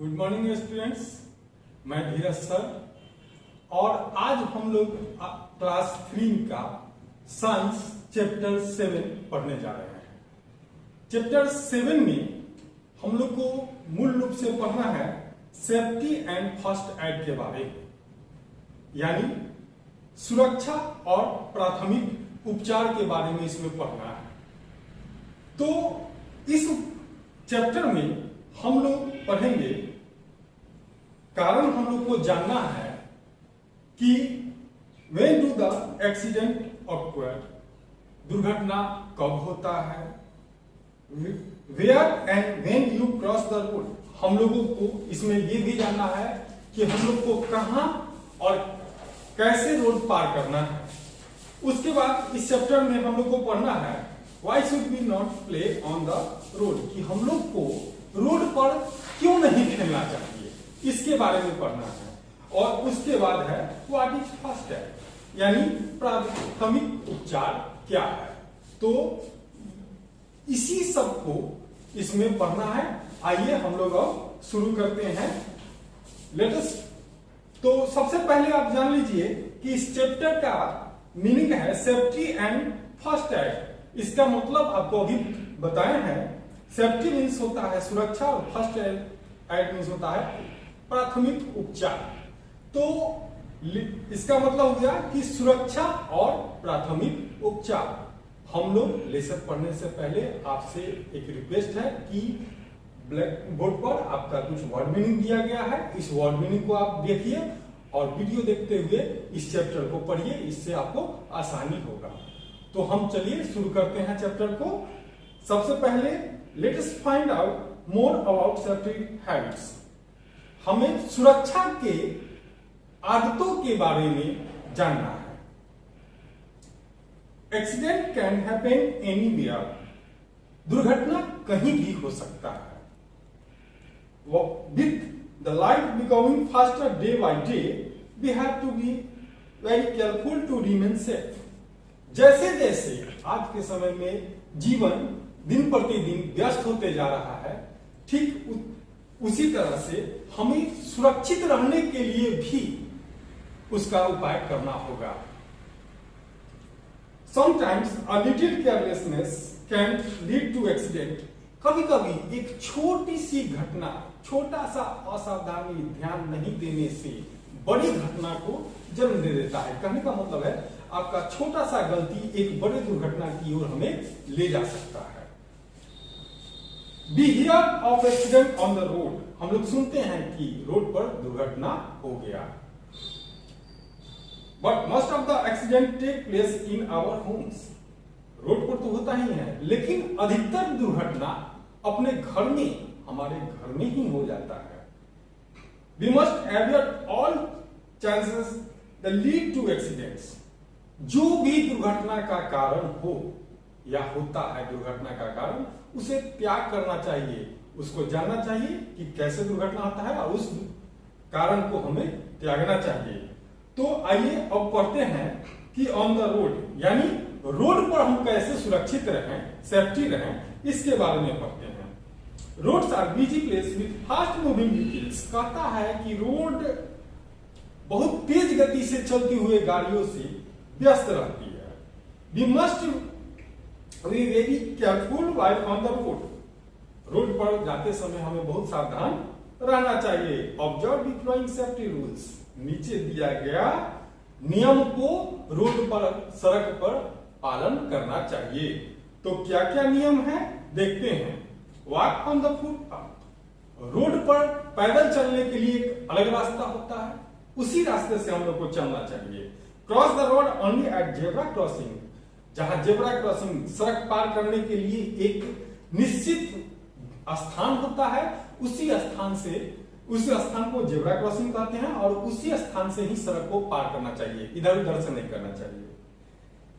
Good morning students, मैं धीरज sir. और आज हम लोग क्लास 3 का साइंस चैप्टर 7 पढ़ने जा रहे हैं। चैप्टर 7 में हम लोग को मूल रूप से पढ़ना है सेफ्टी एंड फर्स्ट एड के बारे में, यानी सुरक्षा और प्राथमिक उपचार के बारे में इसमें पढ़ना है। तो इस चैप्टर में हम लोग पढ़ेंगे, कारण हम लोग को जानना है कि when do the accident occur, दुर्घटना कब होता है, where and when you cross the road. हम लोगों को इसमें ये भी जानना है कि हम लोग को कहां और कैसे रोड पार करना है। उसके बाद इस चैप्टर में हम लोग को पढ़ना है why should we not play on the road, कि हम लोग को रोड पर क्यों नहीं खेलना चाहिए, इसके बारे में पढ़ना है। और उसके बाद है व्हाट इज फर्स्ट एड, यानी प्राथमिक उपचार क्या है। तो इसी सब को इसमें पढ़ना है। आइए हम लोग अब शुरू करते हैं। लेटेस्ट तो सबसे पहले आप जान लीजिए कि इस चैप्टर का मीनिंग है सेफ्टी एंड फर्स्ट एड। इसका मतलब आपको अभी बताए हैं। सेफ्टी मीन्स होता है सुरक्षा और फर्स्ट एड मीन्स होता है प्राथमिक उपचार। तो इसका मतलब हो गया कि सुरक्षा और प्राथमिक उपचार। हम लोग लेसन पढ़ने से पहले आपसे एक रिक्वेस्ट है कि ब्लैक बोर्ड पर आपका कुछ वर्ड मीनिंग दिया गया है, इस वर्ड मीनिंग को आप देखिए और वीडियो देखते हुए इस चैप्टर को पढ़िए, इससे आपको आसानी होगा। तो हम चलिए शुरू करते हैं चैप्टर को। सबसे पहले let us find out more about safety habits. हमें सुरक्षा के आदतों के बारे में जानना है। एक्सीडेंट कैन हैपन एनीवेयर, दुर्घटना कहीं भी हो सकता है। With the life becoming faster day by day, we have to be very careful to remain safe. जैसे जैसे आज के समय में जीवन दिन प्रतिदिन व्यस्त होते जा रहा है, ठीक उसी तरह से हमें सुरक्षित रहने के लिए भी उसका उपाय करना होगा। Sometimes a little carelessness can lead to accident. कभी कभी एक छोटी सी घटना, छोटा सा असावधानी, ध्यान नहीं देने से बड़ी घटना को जन्म दे देता है। कहने का मतलब है आपका छोटा सा गलती एक बड़े दुर्घटना की ओर हमें ले जा सकता है। Be here of accident on the road, हम लोग सुनते हैं कि रोड पर दुर्घटना हो गया। But most of the accident take place in our homes. Road पर तो होता ही है, लेकिन अधिकतर दुर्घटना अपने घर में, हमारे घर में ही हो जाता है। We must avoid all chances that lead to accidents. जो भी दुर्घटना का कारण हो या होता है दुर्घटना का कारण, उसे त्याग करना चाहिए। उसको जानना चाहिए कि कैसे दुर्घटना होता है और उस कारण को हमें त्यागना चाहिए। तो आइए अब पढ़ते हैं कि ऑन द रोड, यानी रोड पर हम कैसे सुरक्षित रहें, सेफ्टी रहें, इसके बारे में पढ़ते हैं। Roads are busy place with fast moving vehicles. कहता है कि रोड बहुत तेज गति से चलती हुई गाड़ियों से व्यस्त रहती है। We must be very careful while on the road. Road पर जाते समय हमें बहुत सावधान रहना चाहिए। Observe the following safety rules. नीचे दिया गया नियम को रोड पर, सड़क पर पालन करना चाहिए। तो क्या क्या नियम है देखते हैं। Walk on the footpath, road पर पैदल चलने के लिए एक अलग रास्ता होता है, उसी रास्ते से हम लोग को चलना चाहिए। Cross the road only at zebra crossing, जहां जेब्रा क्रॉसिंग, सड़क पार करने के लिए एक निश्चित स्थान होता है, उसी स्थान से, उस स्थान को जेब्रा क्रॉसिंग कहते हैं और उसी स्थान से ही सड़क को पार करना चाहिए, इधर उधर से नहीं करना चाहिए।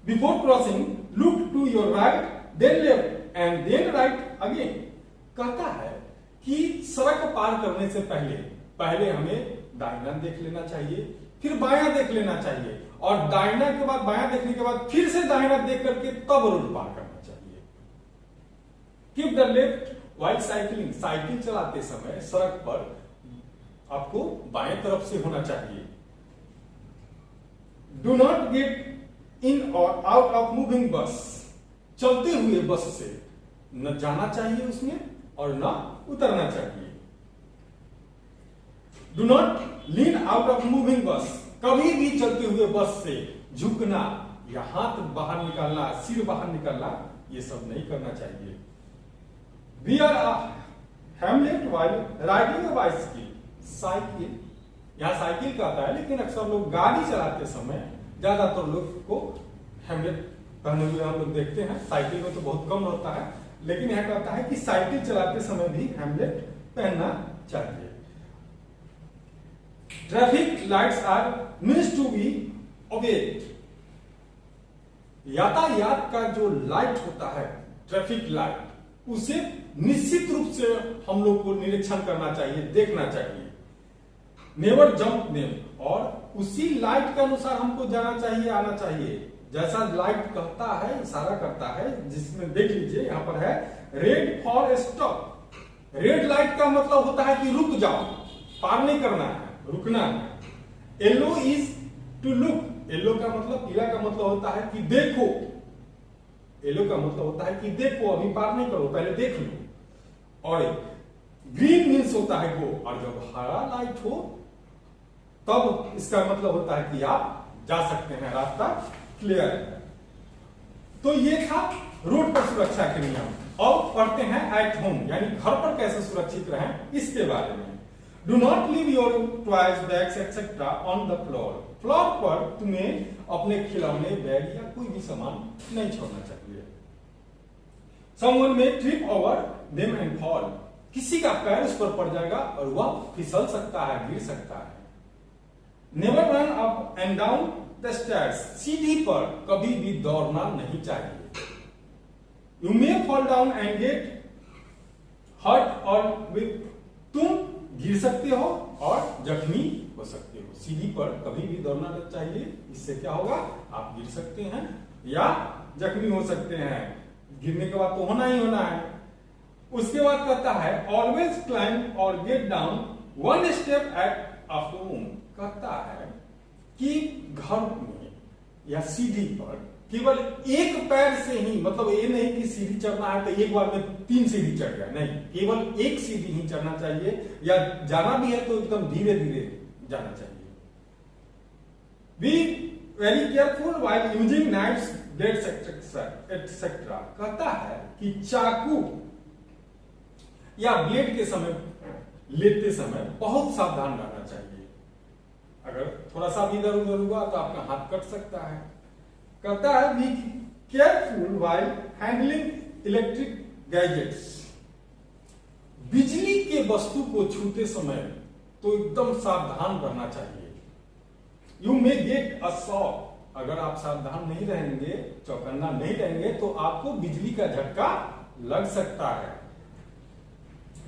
Before crossing look to your right then left and then right again. कहता है कि सड़क पार करने से पहले हमें दाहिना देख लेना चाहिए, फिर बायां देख लेना चाहिए और दाहिना के बाद बायां देखने के बाद फिर से दाहिना देख करके तब रोड पार करना चाहिए। Keep the left while cycling, cycle चलाते समय सड़क पर आपको बाएं तरफ से होना चाहिए। डू नॉट गेट इन और आउट ऑफ मूविंग बस, चलते हुए बस से न जाना चाहिए उसमें और न उतरना चाहिए। Do not lean out of moving बस, कभी भी चलते हुए बस से झुकना या हाथ बाहर निकालना, सिर बाहर निकालना, ये सब नहीं करना चाहिए। वी आर हैमलेट while riding a bicycle, cycle, यहां साइकिल का आता है लेकिन अक्सर लोग गाड़ी चलाते समय ज्यादातर लोग को हेमलेट पहने हुए हम लोग देखते हैं। साइकिल में तो बहुत कम होता है, लेकिन यह कहता है कि साइकिल चलाते समय भी हेमलेट पहनना चाहिए। Traffic lights are means to be obeyed, यातायात का जो लाइट होता है ट्रैफिक लाइट, उसे निश्चित रूप से हम लोग को निरीक्षण करना चाहिए, देखना चाहिए। नेवर जंप देम, और उसी लाइट के अनुसार हमको जाना चाहिए, आना चाहिए। जैसा लाइट कहता है, इशारा करता है, जिसमें देख लीजिए यहां पर है red for stop. Red light का मतलब होता है कि रुक जाओ, पार नहीं करना है, रुकना है। Yellow is to look, yellow का मतलब, पीला का मतलब होता है कि देखो। येलो का मतलब होता है कि देखो, अभी पार नहीं करो, पहले देख लो। और ग्रीन मीन्स होता है गो, और जब हरा लाइट हो तब इसका मतलब होता है कि आप जा सकते हैं, रास्ता क्लियर है। तो ये था रोड पर सुरक्षा के नियम। और पढ़ते हैं एट होम, यानी घर पर कैसे सुरक्षित रहें इसके बारे में। Do not leave your toys, bags etcetera on the floor, floor पर तुम्हें अपने खिलौने, बैग या कोई भी सामान नहीं छोड़ना चाहिए। समवन में trip over them and fall, किसी का पैर उस पर पड़ जाएगा और वह फिसल सकता है, गिर सकता है। Never run up and down the stairs, सीढ़ी पर कभी भी दौड़ना नहीं चाहिए। You may fall down and get hurt और विथ, तुम गिर सकते हो और जख्मी हो सकते हो। सीढ़ी पर कभी भी दौड़ना नहीं चाहिए, इससे क्या होगा, आप गिर सकते हैं या जख्मी हो सकते हैं। गिरने के बाद तो होना ही होना है। उसके बाद कहता है ऑलवेज क्लाइंब और get down one step at a home, कहता है कि घर में या सीढ़ी पर केवल एक पैर से ही, मतलब ये नहीं कि सीढ़ी चढ़ना है तो एक बार में 3 सीढ़ी चढ़ गया, नहीं, केवल एक सीढ़ी ही चढ़ना चाहिए, या जाना भी है तो एकदम धीरे धीरे जाना चाहिए। B very careful while using knifes, blades etcetera, कहता है कि चाकू या ब्लेड के समय, लेते समय बहुत सावधान रहना चाहिए। अगर थोड़ा सा भी इधर उधर हुआ तो आपका हाथ कट सकता है। कहता है be careful while handling electric gadgets, बिजली के वस्तु को छूते समय तो एकदम सावधान रहना चाहिए। You may get a shock, अगर आप सावधान नहीं रहेंगे, चौकन्ना नहीं रहेंगे तो आपको बिजली का झटका लग सकता है।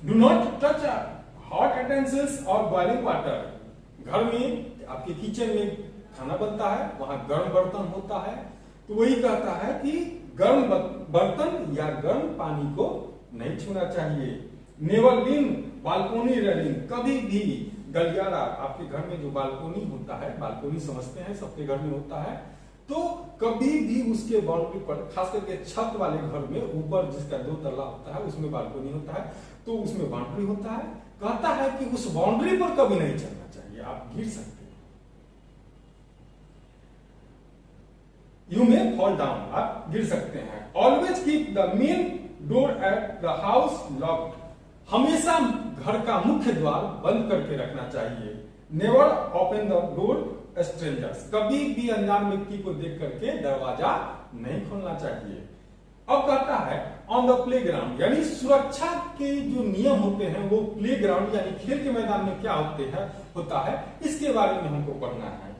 Do not touch hot utensils और बॉइलिंग वाटर, घर में आपके किचन में खाना बनता है, वहां गर्म बर्तन होता है, तो वही कहता है कि गर्म बर्तन या गर्म पानी को नहीं छूना चाहिए। नेवर लीन बालकोनी रेलिंग, कभी भी गलियारा, आपके घर में जो बालकोनी होता है, बालकोनी समझते हैं सबके घर में होता है, तो कभी भी उसके बाउंड्री पर, खास करके छत वाले घर में ऊपर जिसका 2 तल्ला होता है उसमें बालकोनी होता है, तो उसमें बाउंड्री होता है। कहता है कि उस बाउंड्री पर कभी नहीं चलना चाहिए, आप गिर सकते हैं। यू मे फॉल डाउन, आप गिर सकते हैं। Always keep the main door at the house locked, हमेशा घर का मुख्य द्वार बंद करके रखना चाहिए। Never open the door strangers, कभी भी अनजान व्यक्ति को देख करके दरवाजा नहीं खोलना चाहिए। अब कहता है ऑन द प्ले ग्राउंड, यानी सुरक्षा के जो नियम होते हैं वो प्ले ग्राउंड यानी खेल के मैदान में क्या होता है इसके बारे में हमको पढ़ना है।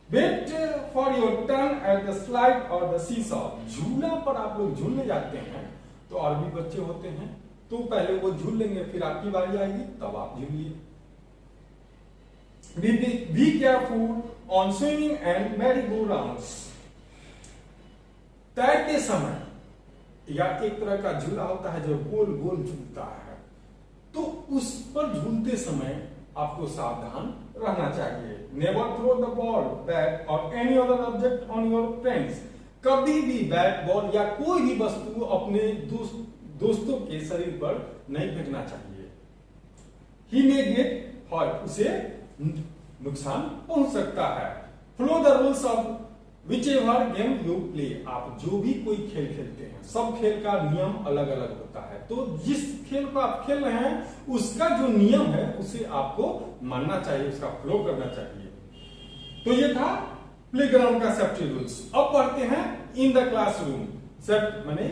Wait for your turn at the slide और द सीसॉ, झूला पर आप लोग झूलने जाते हैं तो और भी बच्चे होते हैं, तो पहले वो झूल लेंगे, फिर आपकी बारी आएगी तब आप झूलिए। Be careful on swimming and merry go rounds, तैरते समय या एक तरह का झूला होता है जो गोल गोल झूलता है, तो उस पर झूलते समय आपको सावधान रहना चाहिए। Never throw the ball, bat or any other object on your friends. कभी भी बैट, बॉल या कोई भी वस्तु अपने दोस्तों के शरीर पर नहीं फेंकना चाहिए। ही मे गेट हर्ट, उसे नुकसान पहुंच सकता है। Follow the rules of which ever game you play. आप जो भी कोई खेल खेलते हैं, सब खेल का नियम अलग अलग होता है, तो जिस खेल को आप खेल रहे हैं उसका जो नियम है उसे आपको मानना चाहिए, उसका फॉलो करना चाहिए। तो ये था प्लेग्राउंड का सेफ्टी रूल्स। अब पढ़ते हैं इन द क्लासरूम। सेफ्टी माने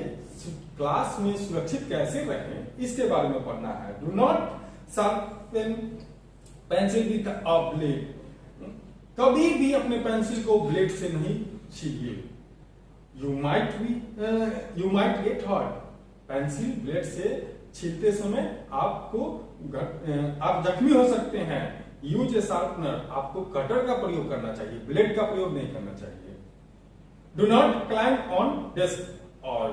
क्लास में सुरक्षित कैसे रहें, इसके बारे में पढ़ना है। Do not sharpen pencil with a blade. कभी भी अपने पेंसिल को ब्लेड से नहीं छीलिए। You might get hurt. Pencil blade से छीलते समय आप जख्मी हो सकते हैं। Use a sharpener. आपको कटर का प्रयोग करना चाहिए, ब्लेड का प्रयोग नहीं करना चाहिए। Do not climb on desk. और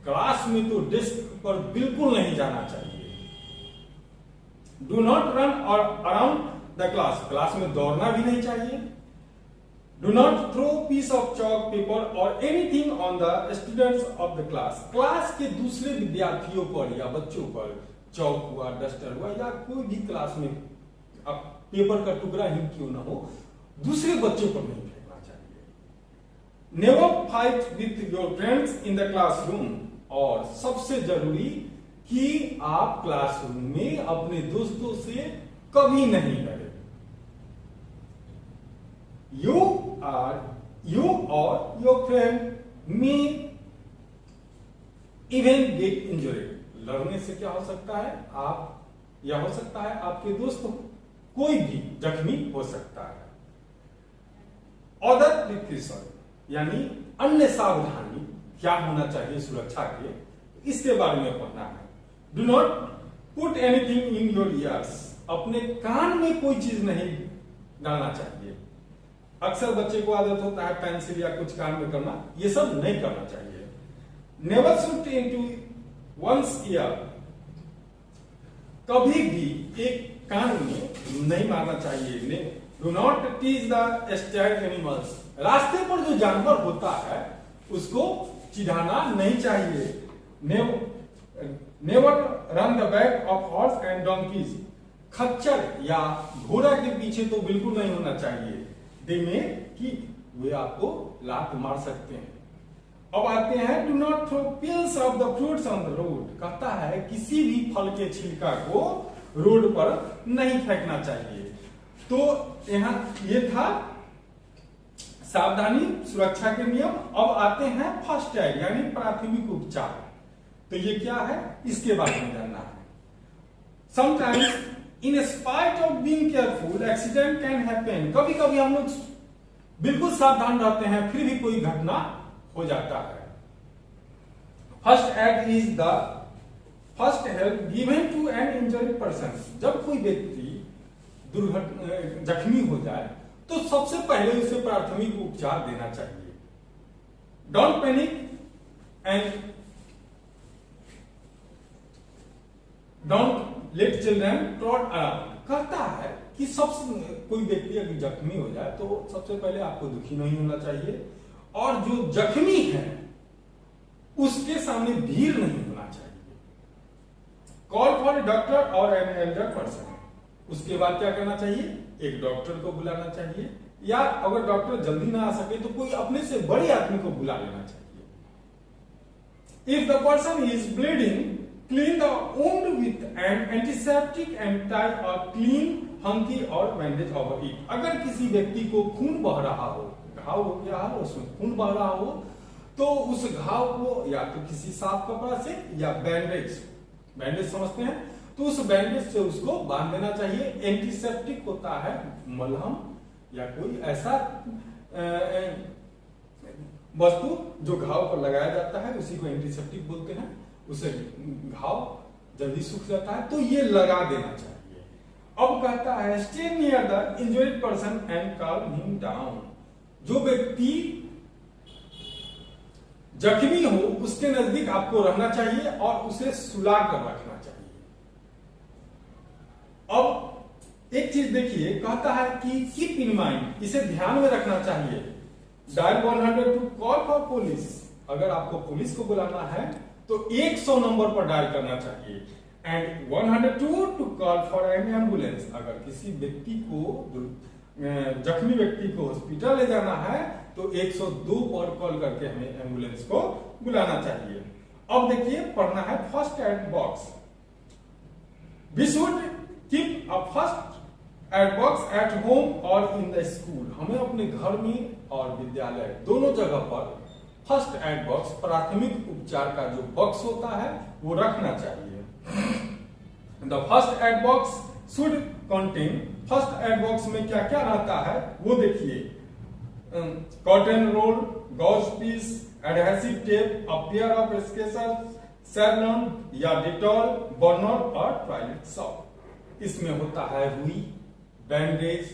क्लास में तो डेस्क पर बिल्कुल नहीं जाना चाहिए। Do not run or around the class में दौड़ना भी नहीं चाहिए। Do not throw piece of chalk, paper or anything on the students of the class के दूसरे विद्यार्थियों पर या बच्चों पर चौक हुआ, डस्टर हुआ या कोई भी क्लास में अब पेपर का टुकड़ा ही क्यों ना हो, दूसरे बच्चों पर नहीं फेंकना चाहिए। Never fight with your friends in the classroom. और सबसे जरूरी कि आप क्लासरूम में अपने दोस्तों से कभी नहीं लड़े। You or your friend may even get injured. लड़ने से क्या हो सकता है, आप या हो सकता है आपके दोस्त कोई भी जख्मी हो सकता है। अदर प्रिकॉशन यानी अन्य सावधानी क्या होना चाहिए सुरक्षा के, इसके बारे में पढ़ना है। Do not put anything in your ears. अपने कान में कोई चीज नहीं डालना चाहिए। अक्सर बच्चे को आदत होता है पेंसिल या कुछ कान में करना, ये सब नहीं करना चाहिए। Never shoot into one's ear. कभी भी एक कान में नहीं मारना चाहिए। Do not tease the stray animals. रास्ते पर जो जानवर होता है उसको चिढ़ाना नहीं चाहिए। Never run the back of horse and donkey's. खच्चर या घोड़ा के पीछे तो बिल्कुल नहीं होना चाहिए। दे में कि वे आपको लात मार सकते हैं। अब आते हैं do not throw peels of the fruits on the road. कहता है किसी भी फल के छिलका को रोड पर नहीं फेंकना चाहिए। तो यहां ये था सावधानी सुरक्षा के नियम। अब आते हैं फर्स्ट एड यानी प्राथमिक उपचार। तो ये क्या है, इसके बारे में जानना है। Sometimes in spite of being careful accident can happen. कभी कभी हम लोग बिल्कुल सावधान रहते हैं फिर भी कोई घटना हो जाता है। First aid is the first help given to an injured person. जब कोई व्यक्ति जख्मी हो जाए तो सबसे पहले उसे प्राथमिक उपचार देना चाहिए। Don't panic and don't let children trout around. कहता है कि सबसे कोई व्यक्ति अगर जख्मी हो जाए तो सबसे पहले आपको दुखी नहीं होना चाहिए और जो जख्मी है उसके सामने भीड़ नहीं होना चाहिए। कॉल फॉर ए डॉक्टर और एन एल्डर पर्सन। उसके बाद क्या करना चाहिए, एक डॉक्टर को बुलाना चाहिए या अगर डॉक्टर जल्दी ना आ सके तो कोई अपने से बड़े आदमी को बुला लेना चाहिए। If the person is bleeding clean the wound with an antiseptic and tie a clean hanky or bandage over it. अगर किसी व्यक्ति को खून बह रहा हो, घाव हो गया है उसमें खून बह रहा हो, तो उस घाव को या तो किसी साफ कपड़ा से या बैंडेज समझते हैं तो उस बैंडेज से उसको बांध देना चाहिए। एंटीसेप्टिक होता है मलहम या कोई ऐसा वस्तु जो घाव पर लगाया जाता है, उसी को एंटीसेप्टिक बोलते हैं। उसे घाव जल्दी सूख जाता है तो ये लगा देना चाहिए। अब कहता है stay near the injured person and calm him down. जो व्यक्ति जख्मी हो उसके नजदीक आपको रहना चाहिए और उसे सुला कर रखना चाहिए। अब एक चीज देखिए, कहता है कि कीप इन माइंड, इसे ध्यान में रखना चाहिए। Dial 100 to call for police, अगर आपको पुलिस को बुलाना है तो 100 नंबर पर डायल करना चाहिए। And 102 to call for an ambulance, अगर किसी व्यक्ति को, जख्मी व्यक्ति को हॉस्पिटल ले जाना है तो 102 पर कॉल करके हमें एम्बुलेंस को बुलाना चाहिए। अब देखिए पढ़ना है first aid box. We should keep a first aid box at home और इन द स्कूल, हमें अपने घर में और विद्यालय दोनों जगह पर फर्स्ट एड बॉक्स, प्राथमिक उपचार का जो बॉक्स होता है वो रखना चाहिए। The first aid box should contain, first aid box में क्या क्या रहता है वो देखिए, cotton roll, gauze piece, adhesive tape, a pair of scissors, Savlon या डिटॉल, बर्नर और टॉयलेट सॉप। इसमें होता है रुई, बैंडेज,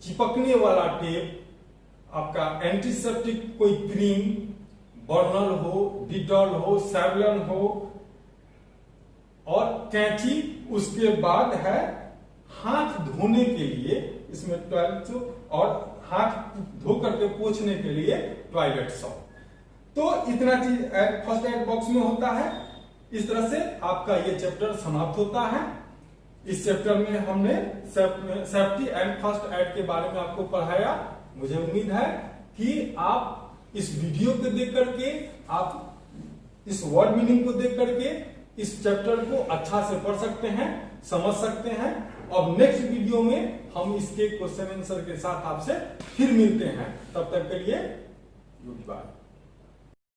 चिपकने वाला टेप, आपका एंटीसेप्टिक कोई क्रीम, बर्नर हो, डिटॉल हो, सैवलॉन हो और कैंची। उसके बाद है हाथ धोने के लिए, इसमें टॉयलेट सॉप और हाथ धो करके पोंछने के लिए टॉयलेट सॉप। तो इतना चीज फर्स्ट एड बॉक्स में होता है। इस तरह से आपका ये चैप्टर समाप्त होता है। इस चैप्टर में हमने सेफ्टी एंड फर्स्ट एड के बारे में आपको पढ़ाया। मुझे उम्मीद है कि आप इस वीडियो को देख करके, आप इस वर्ड मीनिंग को देख करके इस चैप्टर को अच्छा से पढ़ सकते हैं, समझ सकते हैं। अब नेक्स्ट वीडियो में हम इसके क्वेश्चन आंसर के साथ आपसे फिर मिलते हैं। तब तक के लिए गुड बाय।